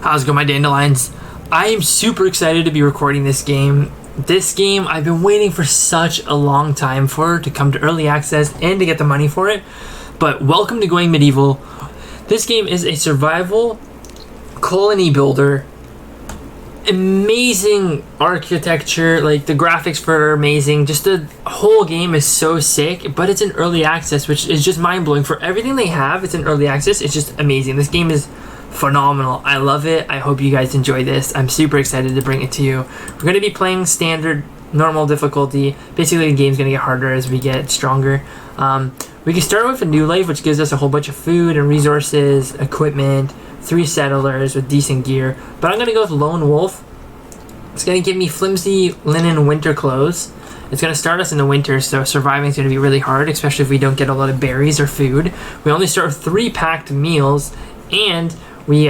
How's it going, my dandelions? I am super excited to be recording this game. This game I've been waiting for such a long time for to come to early access and to get the money for it. But welcome to Going Medieval. This game is a survival colony builder. Amazing architecture, like the graphics for it are amazing. Just the whole game is so sick, but it's in early access, which is just mind-blowing. For everything they have, it's in early access. It's just amazing. This game is phenomenal. I love it. I hope you guys enjoy this. I'm super excited to bring it to you. We're going to be playing standard, normal difficulty. Basically, the game's going to get harder as we get stronger. We can start with a new life, which gives us a whole bunch of food and resources, equipment, 3 settlers with decent gear. But I'm going to go with Lone Wolf. It's going to give me flimsy linen winter clothes. It's going to start us in the winter, so surviving is going to be really hard, especially if we don't get a lot of berries or food. We only start with 3 packed meals, and we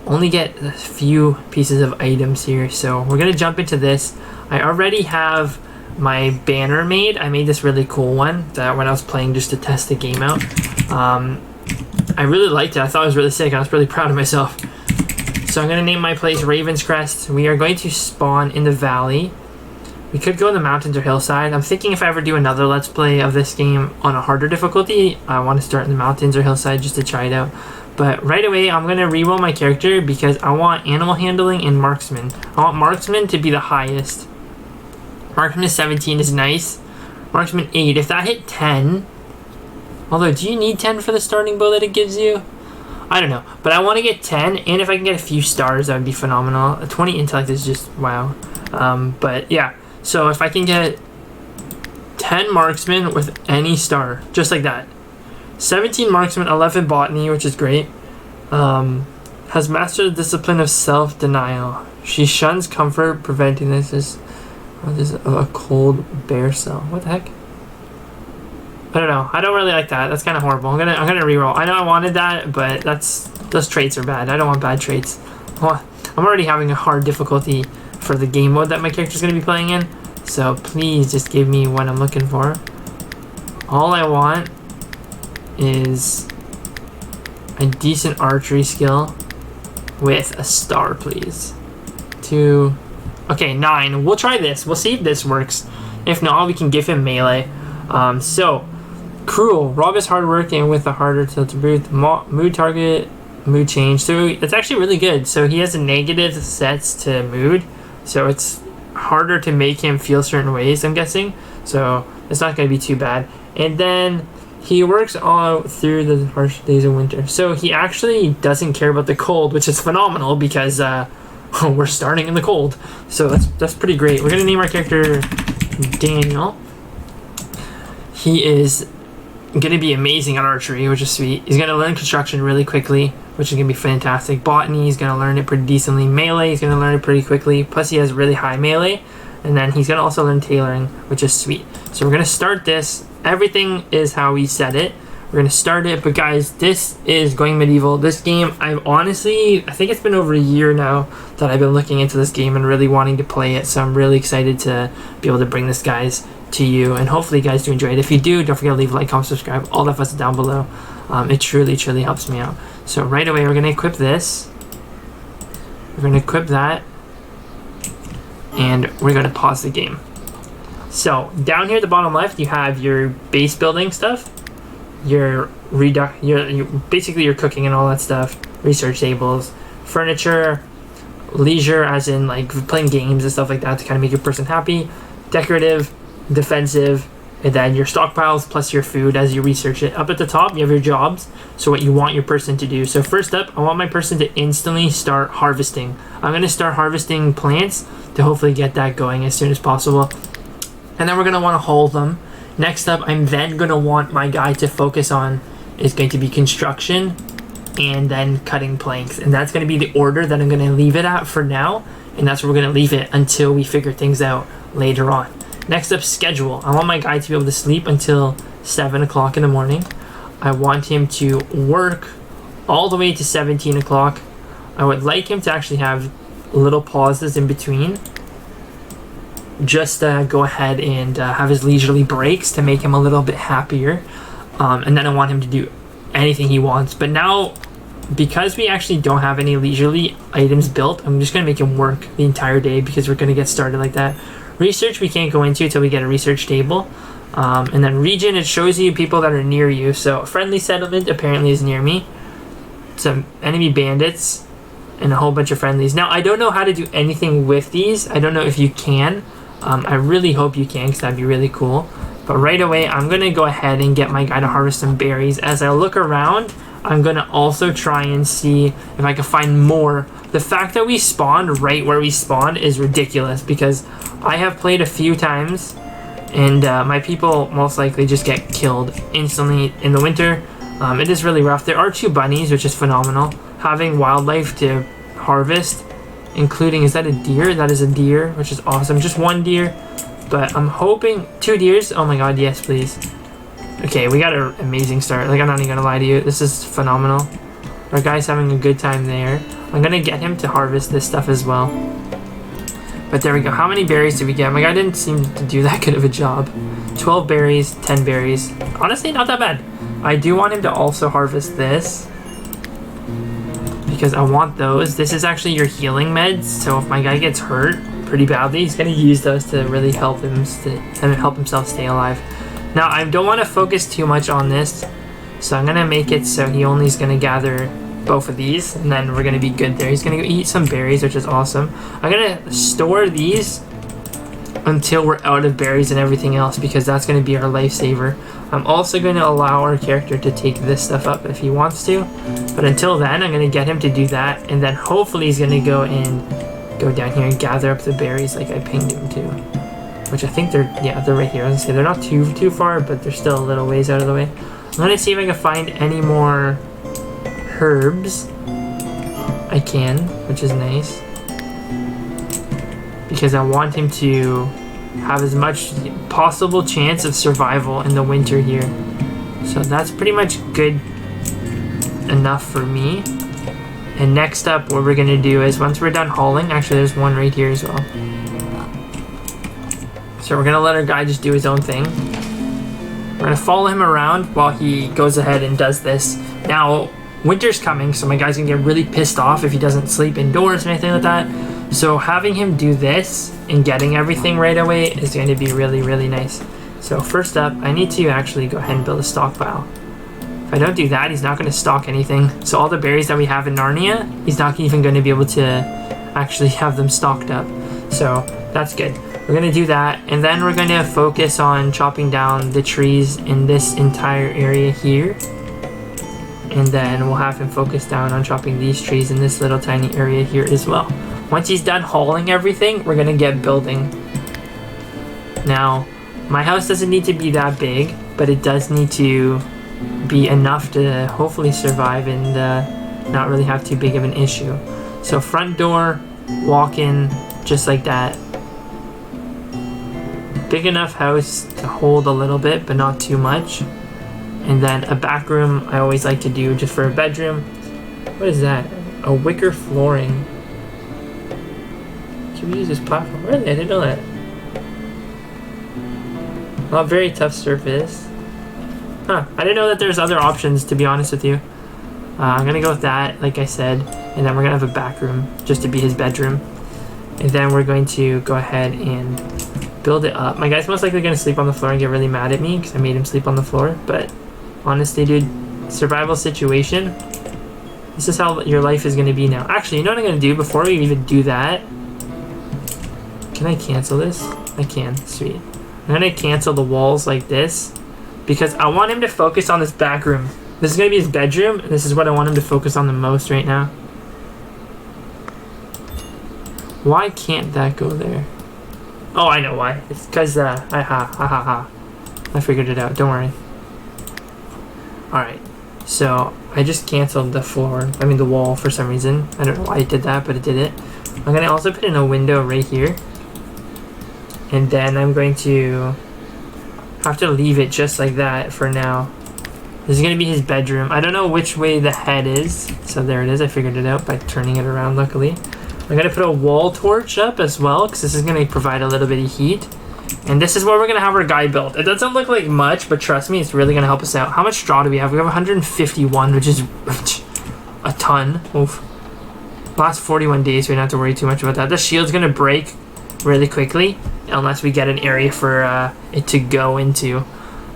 only get a few pieces of items here. So we're going to jump into this. I already have my banner made. I made this really cool one that when I was playing just to test the game out. I really liked it. I thought it was really sick. I was really proud of myself. So I'm going to name my place Raven's Crest. We are going to spawn in the valley. We could go in the mountains or hillside. I'm thinking if I ever do another Let's Play of this game on a harder difficulty, I want to start in the mountains or hillside just to try it out. But right away, I'm going to reroll my character because I want animal handling and marksman. I want marksman to be the highest. Marksman 17 is nice. Marksman 8. If that hit 10... Although, do you need 10 for the starting bow that it gives you? I don't know. But I want to get 10, and if I can get a few stars, that would be phenomenal. A 20 intellect is just wow. But yeah, so if I can get 10 marksman with any star, just like that. 17 marksman, 11 botany, which is great. Has mastered the discipline of self-denial. She shuns comfort, preventing this is a cold bear cell. What the heck? I don't know. I don't really like that. That's kind of horrible. I'm gonna reroll. I know I wanted that, but those traits are bad. I don't want bad traits. I'm already having a hard difficulty for the game mode that my character's gonna be playing in. So please just give me what I'm looking for. All I want is a decent archery skill with a star, please. 2. Okay, 9. We'll try this. We'll see if this works. If not, we can give him melee. So cruel. Rob is hardworking with a harder tilt to booth. Mood target, mood change. So it's actually really good. So he has a negative sets to mood. So it's harder to make him feel certain ways, I'm guessing. So it's not going to be too bad. And then he works all through the harsh days of winter. So he actually doesn't care about the cold, which is phenomenal because we're starting in the cold. So that's pretty great. We're going to name our character Daniel. He is going to be amazing at archery, which is sweet. He's going to learn construction really quickly, which is going to be fantastic. Botany, he's going to learn it pretty decently. Melee, he's going to learn it pretty quickly. Plus, he has really high melee. And then he's going to also learn tailoring, which is sweet. So we're going to start this. Everything is how we set it. We're going to start it. But guys, this is Going Medieval. This game, I think it's been over a year now that I've been looking into this game and really wanting to play it. So I'm really excited to be able to bring this, guys, to you. And hopefully you guys do enjoy it. If you do, don't forget to leave a like, comment, subscribe. All that down below. It truly, truly helps me out. So right away, we're going to equip this. We're going to equip that. And we're going to pause the game. So down here at the bottom left, you have your base building stuff, your basically your cooking and all that stuff, research tables, furniture, leisure, as in like playing games and stuff like that to kind of make your person happy, decorative, defensive, and then your stockpiles plus your food as you research it. Up at the top, you have your jobs, so what you want your person to do. So first up, I want my person to instantly start harvesting. I'm going to start harvesting plants to hopefully get that going as soon as possible. And then we're going to want to haul them. Next up, I'm then going to want my guy to focus on is going to be construction and then cutting planks. And that's going to be the order that I'm going to leave it at for now. And that's where we're going to leave it until we figure things out later on. Next up, schedule. I want my guy to be able to sleep until 7 o'clock in the morning. I want him to work all the way to 17 o'clock. I would like him to actually have little pauses in between. Just go ahead and have his leisurely breaks to make him a little bit happier. And then I want him to do anything he wants. But now because we actually don't have any leisurely items built, I'm just going to make him work the entire day because we're going to get started like that. Research we can't go into until we get a research table. And then region, it shows you people that are near you. So friendly settlement apparently is near me. Some enemy bandits and a whole bunch of friendlies. Now, I don't know how to do anything with these. I don't know if you can. I really hope you can because that'd be really cool. But right away, I'm going to go ahead and get my guy to harvest some berries. As I look around, I'm going to also try and see if I can find more. The fact that we spawned right where we spawned is ridiculous because I have played a few times and my people most likely just get killed instantly in the winter. It is really rough. There are 2 bunnies, which is phenomenal. Having wildlife to harvest, including, is that a deer? That is a deer, which is awesome. Just 1 deer, but I'm hoping 2 deers. Oh my god, yes, please. Okay, we got an amazing start. Like, I'm not even gonna lie to you. This is phenomenal. Our guy's having a good time there. I'm gonna get him to harvest this stuff as well. But there we go. How many berries did we get? My guy didn't seem to do that good of a job. 12 berries, 10 berries. Honestly, not that bad. I do want him to also harvest this because I want those. This is actually your healing meds. So if my guy gets hurt pretty badly, he's gonna use those to really help him help himself stay alive. Now, I don't want to focus too much on this, so I'm gonna make it so he only is gonna gather both of these, and then we're gonna be good there. He's gonna go eat some berries, which is awesome. I'm gonna store these until we're out of berries and everything else because that's gonna be our lifesaver. I'm also gonna allow our character to take this stuff up if he wants to, but until then, I'm gonna get him to do that, and then hopefully he's gonna go down here and gather up the berries like I pinged him to. Which I think they're right here. I was gonna say they're not too far, but they're still a little ways out of the way. I'm gonna see if I can find any more herbs. I can, which is nice. Because I want him to have as much possible chance of survival in the winter here. So that's pretty much good enough for me. And next up, what we're gonna do is once we're done hauling, actually there's one right here as well. So we're gonna let our guy just do his own thing. We're gonna follow him around while he goes ahead and does this. Now, winter's coming, so my guy's gonna get really pissed off if he doesn't sleep indoors or anything like that. So having him do this and getting everything right away is going to be really, really nice. So first up, I need to actually go ahead and build a stockpile. If I don't do that, he's not going to stock anything. So all the berries that we have in Narnia, he's not even going to be able to actually have them stocked up. So that's good. We're going to do that, and then we're going to focus on chopping down the trees in this entire area here. And then we'll have him focus down on chopping these trees in this little tiny area here as well. Once he's done hauling everything, we're gonna get building. Now, my house doesn't need to be that big, but it does need to be enough to hopefully survive and not really have too big of an issue. So front door, walk in, just like that. Big enough house to hold a little bit, but not too much. And then a back room I always like to do just for a bedroom. What is that? A wicker flooring. Can we use this platform? Really? I didn't know that. Not very tough surface. Huh. I didn't know that there's other options, to be honest with you. I'm gonna go with that, like I said. And then we're gonna have a back room, just to be his bedroom. And then we're going to go ahead and build it up. My guy's most likely gonna sleep on the floor and get really mad at me because I made him sleep on the floor. But honestly, dude, survival situation. This is how your life is gonna be now. Actually, you know what I'm gonna do before we even do that? Can I cancel this? I can. Sweet. I'm gonna cancel the walls like this because I want him to focus on this back room. This is gonna be his bedroom, and this is what I want him to focus on the most right now. Why can't that go there? Oh, I know why. It's because I figured it out. Don't worry. Alright. So I just canceled the floor. I mean the wall for some reason. I don't know why I did that, but it did it. I'm gonna also put in a window right here. And then I'm going to have to leave it just like that for now. This is going to be his bedroom. I don't know which way the head is. So there it is. I figured it out by turning it around, luckily. I'm going to put a wall torch up as well because this is going to provide a little bit of heat. And this is where we're going to have our guy built. It doesn't look like much, but trust me, it's really going to help us out. How much straw do we have? We have 151, which is a ton. ton. Oof. Last 41 days, so we don't have to worry too much about that. The shield's gonna break really quickly unless we get an area for it to go into.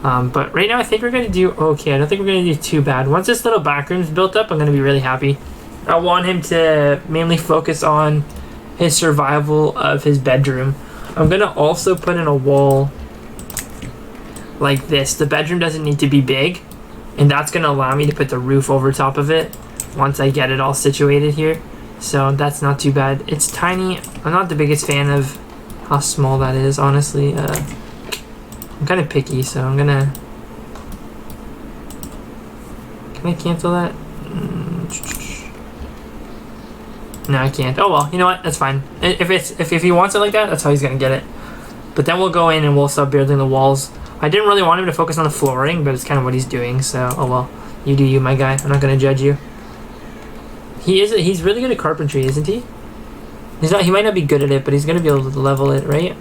But right now I think we're gonna do okay. I don't think we're gonna do too bad. Once this little back room's built up, I'm gonna be really happy. I want him to mainly focus on his survival of his bedroom. I'm gonna also put in a wall like this. The bedroom doesn't need to be big, and that's gonna allow me to put the roof over top of it once I get it all situated here. So that's not too bad. It's tiny. I'm not the biggest fan of how small that is, honestly. I'm kind of picky, so I'm gonna... Can I cancel that? No, I can't. Oh well, you know what? That's fine. If he wants it like that, that's how he's gonna get it. But then we'll go in and we'll start building the walls. I didn't really want him to focus on the flooring, but it's kind of what he's doing. So, oh well. You do you, my guy. I'm not gonna judge you. He's really good at carpentry, isn't he? He might not be good at it, but he's gonna be able to level it, right?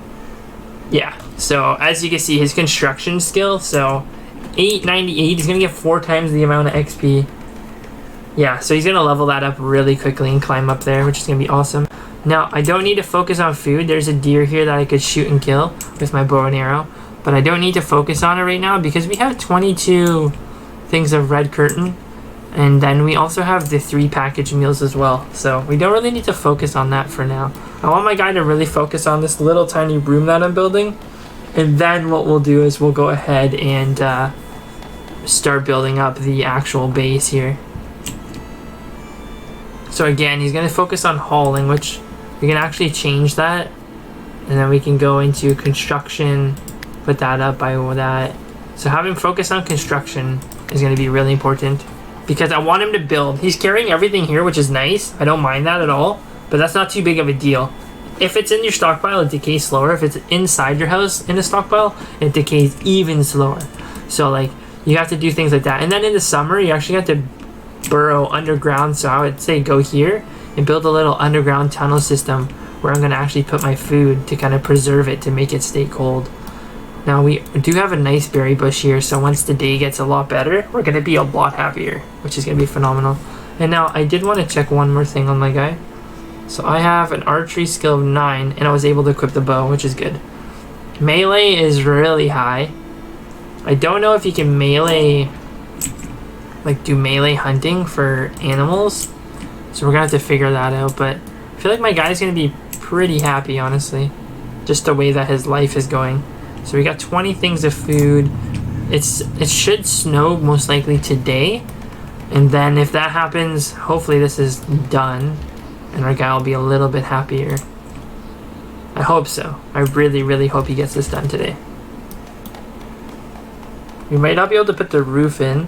Yeah. So as you can see, his construction skill. So 898. He's gonna get 4 times the amount of XP. Yeah. So he's gonna level that up really quickly and climb up there, which is gonna be awesome. Now I don't need to focus on food. There's a deer here that I could shoot and kill with my bow and arrow, but I don't need to focus on it right now because we have 22 things of red curtain. And then we also have the 3 packaged meals as well. So we don't really need to focus on that for now. I want my guy to really focus on this little tiny room that I'm building. And then what we'll do is we'll go ahead and start building up the actual base here. So again, he's going to focus on hauling, which we can actually change that. And then we can go into construction, put that up by that. So having focus on construction is going to be really important. Because I want him to build. He's carrying everything here, which is nice. I don't mind that at all. But that's not too big of a deal. If it's in your stockpile, it decays slower. If it's inside your house in a stockpile, it decays even slower. So, like, you have to do things like that. And then in the summer, you actually have to burrow underground. So I would say go here and build a little underground tunnel system where I'm going to actually put my food to kind of preserve it to make it stay cold. Now we do have a nice berry bush here, so once the day gets a lot better, we're going to be a lot happier, which is going to be phenomenal. And now I did want to check one more thing on my guy. So I have an archery skill of 9, and I was able to equip the bow, which is good. Melee is really high. I don't know if you can melee, like do melee hunting for animals. So we're going to have to figure that out, but I feel like my guy's going to be pretty happy, honestly. Just the way that his life is going. So we got 20 things of food. It should snow most likely today. And then if that happens, hopefully this is done. And our guy will be a little bit happier. I hope so. I really, really hope he gets this done today. We might not be able to put the roof in.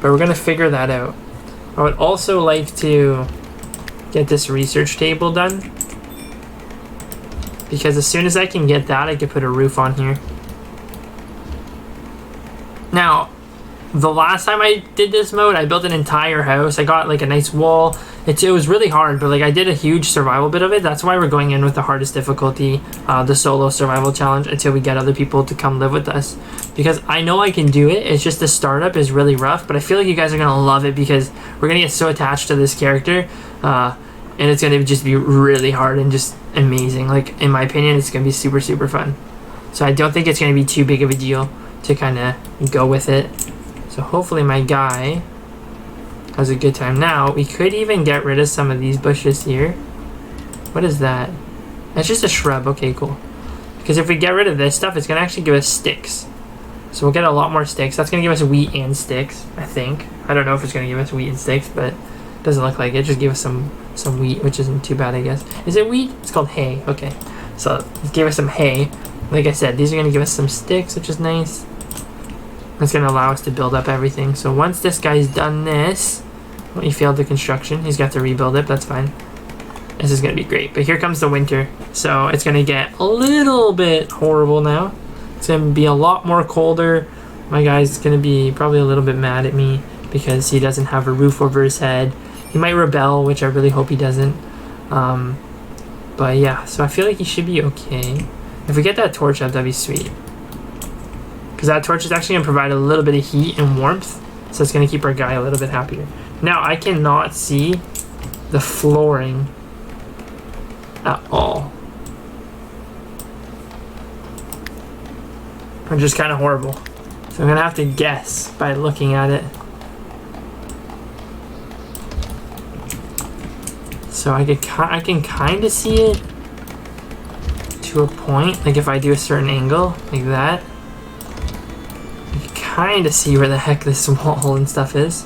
But we're going to figure that out. I would also like to get this research table done. Because as soon as I can get that, I can put a roof on here. Now, the last time I did this mode, I built an entire house. I got like a nice wall. It was really hard, but like I did a huge survival bit of it. That's why we're going in with the hardest difficulty, the solo survival challenge, until we get other people to come live with us. Because I know I can do it. It's just the startup is really rough, but I feel like you guys are going to love it because we're going to get so attached to this character. And it's going to just be really hard and just amazing. Like, in my opinion, it's going to be super, super fun. So I don't think it's going to be too big of a deal to kind of go with it. So hopefully my guy has a good time. Now, we could even get rid of some of these bushes here. What is that? That's just a shrub. Okay, cool. Because if we get rid of this stuff, it's going to actually give us sticks. So we'll get a lot more sticks. That's going to give us wheat and sticks, I think. I don't know if it's going to give us wheat and sticks, but it doesn't look like it. Just give us some wheat, which isn't too bad, I guess. Is it wheat? It's called hay. Okay. So it gave us some hay. Like I said, these are going to give us some sticks, which is nice. It's going to allow us to build up everything. So once this guy's done this, well, he failed the construction. He's got to rebuild it. That's fine. This is going to be great. But here comes the winter. So it's going to get a little bit horrible now. It's going to be a lot more colder. My guy's going to be probably a little bit mad at me because he doesn't have a roof over his head. He might rebel, which I really hope he doesn't. But yeah, so I feel like he should be okay. If we get that torch up, that'd be sweet. Because that torch is actually going to provide a little bit of heat and warmth. So it's going to keep our guy a little bit happier. Now I cannot see the flooring at all. Which is kind of horrible. So I'm gonna have to guess by looking at it. So I can kind of see it to a point. Like if I do a certain angle, like that, you can kind of see where the heck this wall and stuff is.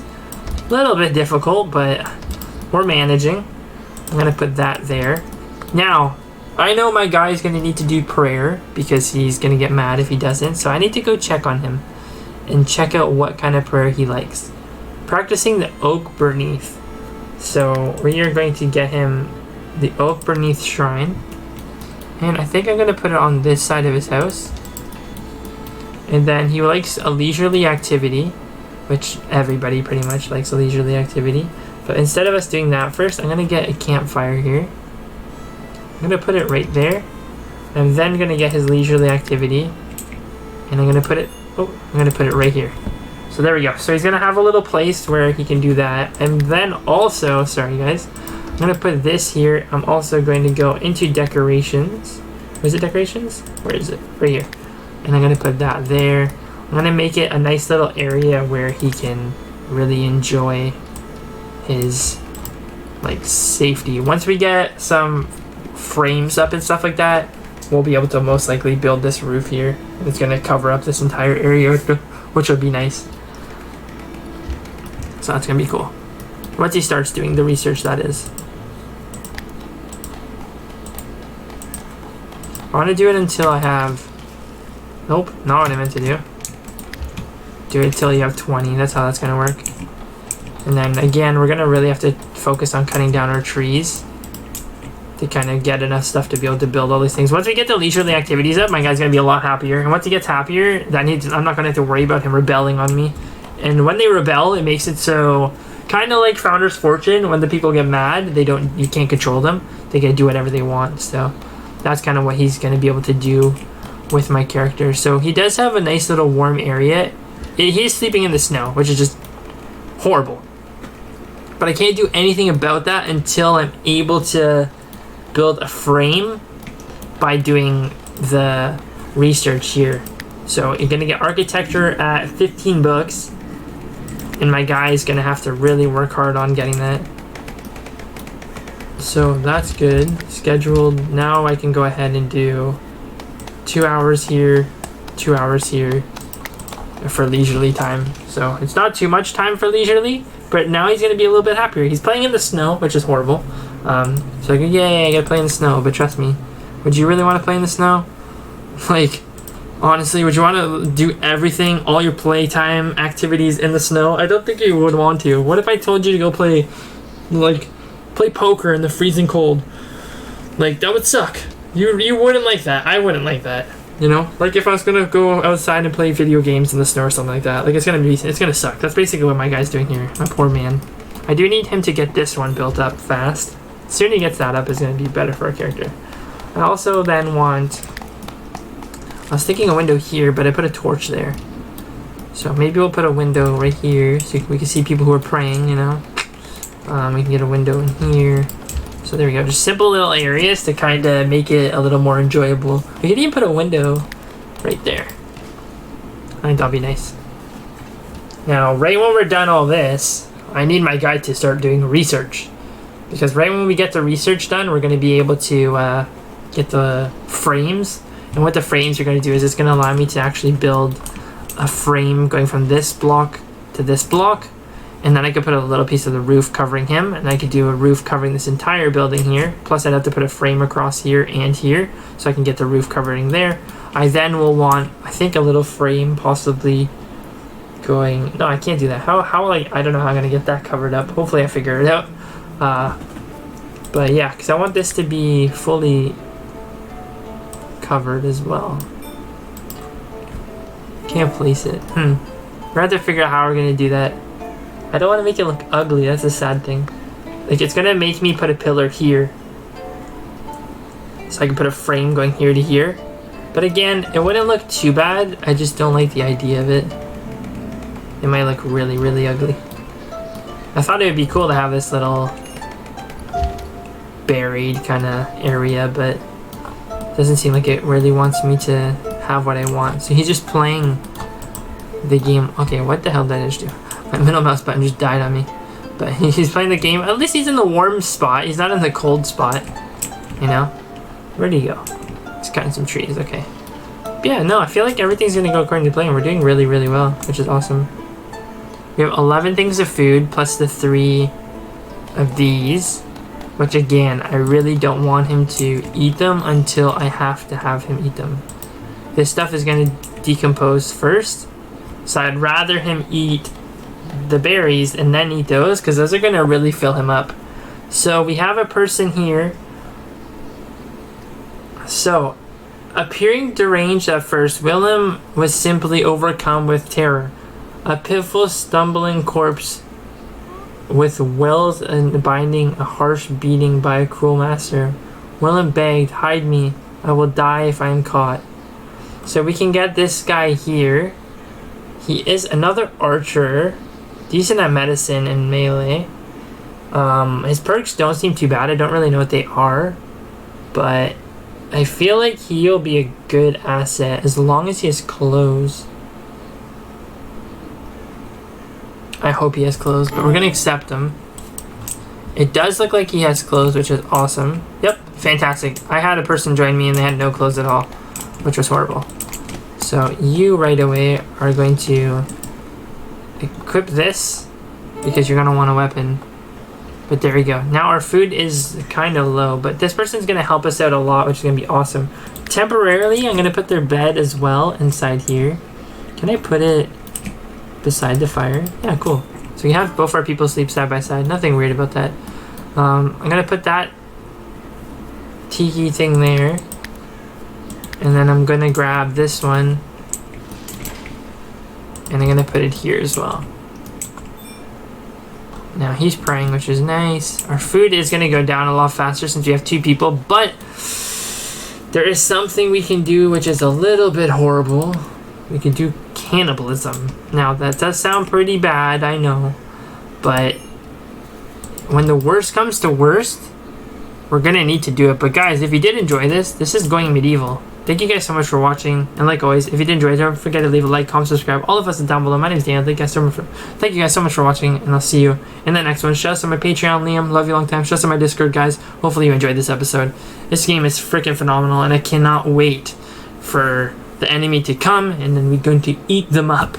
A little bit difficult, but we're managing. I'm gonna put that there. Now, I know my guy's gonna need to do prayer because he's gonna get mad if he doesn't. So I need to go check on him and check out what kind of prayer he likes. Practicing the oak beneath. So we are going to get him the oak beneath shrine. And I think I'm gonna put it on this side of his house. And then he likes a leisurely activity, which everybody pretty much likes a leisurely activity. But instead of us doing that first, I'm gonna get a campfire here. I'm gonna put it right there. I'm then gonna get his leisurely activity. And I'm gonna put it, I'm gonna put it right here. So there we go. So he's gonna have a little place where he can do that. And then also, sorry guys, I'm gonna put this here. I'm also going to go into decorations. Was it decorations? Where is it? Right here. And I'm gonna put that there. I'm gonna make it a nice little area where he can really enjoy his like safety. Once we get some frames up and stuff like that, we'll be able to most likely build this roof here. It's gonna cover up this entire area, which would be nice. So that's gonna be cool. Once he starts doing the research, that is. I want to do it until I have... Nope, not what I meant to do. Do it until you have 20. That's how that's gonna work. And then again, we're gonna really have to focus on cutting down our trees to kind of get enough stuff to be able to build all these things. Once we get the leisurely activities up, my guy's gonna be a lot happier. And once he gets happier, I'm not gonna have to worry about him rebelling on me. And when they rebel, it makes it so kind of like Founder's Fortune. When the people get mad, you can't control them. They can do whatever they want. So that's kind of what he's gonna be able to do with my character. So he does have a nice little warm area. He's sleeping in the snow, which is just horrible. But I can't do anything about that until I'm able to build a frame by doing the research here. So you're gonna get architecture at 15 books. And my guy is going to have to really work hard on getting that. So that's good. Scheduled. Now I can go ahead and do 2 hours here, 2 hours here for leisurely time. So it's not too much time for leisurely, but now he's going to be a little bit happier. He's playing in the snow, which is horrible. So I go, yay, I get to play in the snow. But trust me, would you really want to play in the snow? Like... Honestly, would you want to do everything, all your playtime activities in the snow? I don't think you would want to. What if I told you to go play poker in the freezing cold? Like, that would suck. You wouldn't like that. I wouldn't like that. You know? Like, if I was going to go outside and play video games in the snow or something like that. Like, it's going to suck. That's basically what my guy's doing here. My poor man. I do need him to get this one built up fast. The sooner he gets that up, is going to be better for our character. I also then want... I was thinking a window here, but I put a torch there. So maybe we'll put a window right here so we can see people who are praying, you know. We can get a window in here. So there we go. Just simple little areas to kind of make it a little more enjoyable. We could even put a window right there. I think that'll be nice. Now, right when we're done all this, I need my guy to start doing research. Because right when we get the research done, we're going to be able to get the frames. And what the frames are going to do is it's going to allow me to actually build a frame going from this block to this block. And then I could put a little piece of the roof covering him. And I could do a roof covering this entire building here. Plus I'd have to put a frame across here and here. So I can get the roof covering there. I then will want, I think, a little frame possibly going... No, I can't do that. How like, I don't know how I'm going to get that covered up. Hopefully I figure it out. But yeah, because I want this to be fully... covered as well. Can't place it. We're gonna have to figure out how we're gonna do that. I don't want to make it look ugly. That's a sad thing. Like, it's gonna make me put a pillar here, so I can put a frame going here to here. But again, it wouldn't look too bad. I just don't like the idea of it. It might look really, really ugly. I thought it would be cool to have this little buried kind of area, but it doesn't seem like it really wants me to have what I want. So he's just playing the game. Okay, what the hell did I just do? My middle mouse button just died on me. But he's playing the game. At least he's in the warm spot. He's not in the cold spot. You know? Where'd he go? He's cutting some trees. Okay. But yeah, no, I feel like everything's going to go according to plan. We're doing really, really well, which is awesome. We have 11 things of food plus the 3 of these. Which again, I really don't want him to eat them until I have to have him eat them. This stuff is going to decompose first. So I'd rather him eat the berries and then eat those, because those are going to really fill him up. So we have a person here. So, appearing deranged at first, Willem was simply overcome with terror. A pitiful, stumbling corpse with wills and binding, a harsh beating by a cruel master. Willem begged, "Hide me. I will die if I am caught." So we can get this guy here. He is another archer. Decent at medicine and melee. His perks don't seem too bad. I don't really know what they are. But I feel like he'll be a good asset as long as he has clothes. I hope he has clothes, but we're going to accept him. It does look like he has clothes, which is awesome. Yep, fantastic. I had a person join me and they had no clothes at all, which was horrible. So you right away are going to equip this because you're going to want a weapon. But there we go. Now our food is kind of low, but this person's going to help us out a lot, which is going to be awesome. Temporarily, I'm going to put their bed as well inside here. Can I put it beside the fire? Yeah, cool. So we have both our people sleep side by side. Nothing weird about that. I'm going to put that tiki thing there. And then I'm going to grab this one. And I'm going to put it here as well. Now he's praying, which is nice. Our food is going to go down a lot faster since we have 2 people. But there is something we can do which is a little bit horrible. We can do cannibalism. Now that does sound pretty bad, I know. But when the worst comes to worst, we're going to need to do it. But guys, if you did enjoy this, this is going medieval. Thank you guys so much for watching, and like always, if you did enjoy it, don't forget to leave a like, comment, subscribe. All of us are down below. My name is Dan. Thank you guys so much for watching, and I'll see you in the next one. Shout out to my Patreon, Liam. Love you long time. Shout out to my Discord, guys. Hopefully you enjoyed this episode. This game is freaking phenomenal, and I cannot wait for the enemy to come, and then we're going to eat them up.